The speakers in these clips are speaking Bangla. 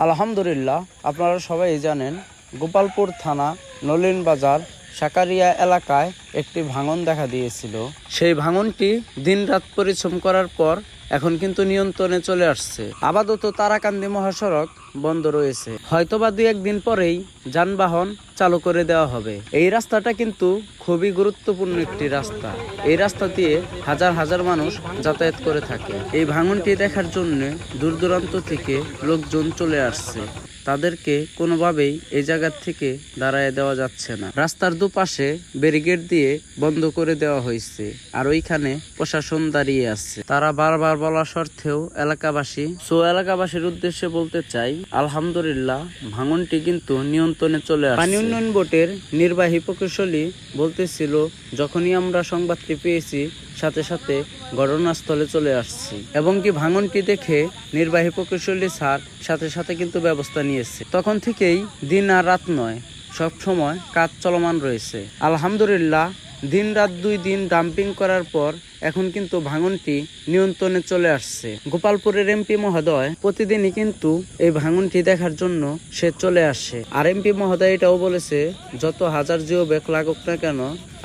আলহামদুলিল্লাহ, আপনারা সবাই জানেন গোপালপুর থানা নলিন বাজার সাকারিয়া এলাকায় একটি ভাঙন দেখা দিয়েছিল। সেই ভাঙনটি দিনরাত পরিশ্রম করার পর এখন কিন্তু নিয়ন্ত্রণে চলে আসছে। আপাতত তারাকান্দি মহাসড়ক বন্ধ রয়েছে, হয়তোবা 2-1 দিন পরেই যানবাহন চালু করে দেওয়া হবে। এই রাস্তাটা কিন্তু খুবই গুরুত্বপূর্ণ একটি রাস্তা। এই রাস্তা দিয়ে হাজার হাজার মানুষ যাতায়াত করে থাকে। এই ভাঙনটি দেখার জন্য দূর দূরান্ত থেকে লোকজন চলে আসছে। তাদেরকে কোনোভাবেই এই জায়গা থেকে দাঁড়ায় দেওয়া যাচ্ছে না। রাস্তার দুপাশে ব্যারিকেড দিয়ে বন্ধ করে দেওয়া হয়েছে, আর ওইখানে প্রশাসন দাঁড়িয়ে আছে। তারা বারবার বলা সত্ত্বেও এলাকাবাসীর উদ্দেশ্যে বলতে চাই, আলহামদুলিল্লাহ, ভাঙনটি কিন্তু নিয়ন্ত্রণে চলে আসছে। পানি উন্নয়ন বোর্ডের নির্বাহী প্রকৌশলী বলতেছিল, যখনই আমরা সংবাদটি পেয়েছি সাথে সাথে ঘটনাস্থলে চলে আসছি, এবং কি ভাঙনটি দেখে নির্বাহী প্রকৌশলী স্যার সাথে সাথে কিন্তু ব্যবস্থা নিয়েছে। তখন থেকেই দিন আর রাত নয়, সব সময় কাজ চলমান রয়েছে। আলহামদুলিল্লাহ, দিন রাত 2 দিন ডাম্পিং করার পর এখন কিন্তু ভাঙনটি নিয়ন্ত্রণে চলে আসছে। গোপালপুরের এমপি মহোদয় প্রতিদিনই কিন্তু এই ভাঙনটি দেখার জন্য সে চলে আসে। আর এমপি মহোদয় এটাও বলেছে, যত হাজার জিও ব্যাগ লাগুক না কেন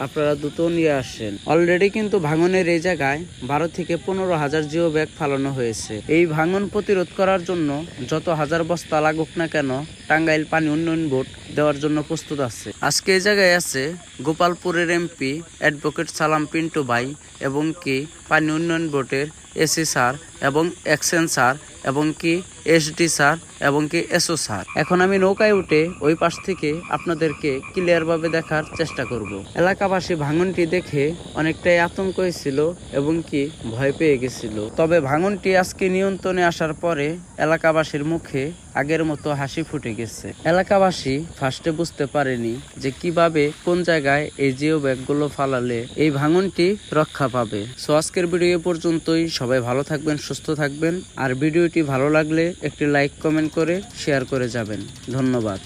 আপনারা দ্রুত নিয়ে আসেন। অলরেডি কিন্তু ভাঙনের এই জায়গায় 12 থেকে 15,000 জিও ব্যাগ ফালানো হয়েছে। এই ভাঙন প্রতিরোধ করার জন্য যত হাজার বস্তা লাগুক না কেন টাঙ্গাইল পানি উন্নয়ন বোর্ড দেওয়ার জন্য প্রস্তুত আছে। আজকে এই জায়গায় আছে গোপালপুরের এমপি অ্যাডভোকেট সালাম পিন্টু ভাই, এবং কি পানি উন্নয়ন বোর্ডের এসি স্যার এবং এক্সেন স্যার, এবং কি এসডি স্যার, এবং কি এসও স্যার। এখন আমি নৌকায় উঠে ওই পাশ থেকে আপনাদেরকে ক্লিয়ার ভাবে দেখার চেষ্টা করব। এলাকাবাসী ভাঙনটি দেখে অনেকটাই আতঙ্ক হয়েছিল এবং কি ভয় পেয়ে গেছিল। তবে ভাঙনটি আজকে নিয়ন্ত্রণে আসার পরে এলাকাবাসীর মুখে আগের মতো হাসি ফুটে গেছে। এলাকাবাসী ফার্স্টে বুঝতে পারেনি যে কিভাবে কোন জায়গায় এই জিও ব্যাগগুলো ফালালে এই ভাঙনটি রক্ষা পাবে। সো আজকের ভিডিও পর্যন্তই। সবাই ভালো থাকবেন, সুস্থ থাকবেন, আর ভিডিওটি ভালো লাগলে একটি লাইক কমেন্ট করে শেয়ার করে যাবেন। ধন্যবাদ।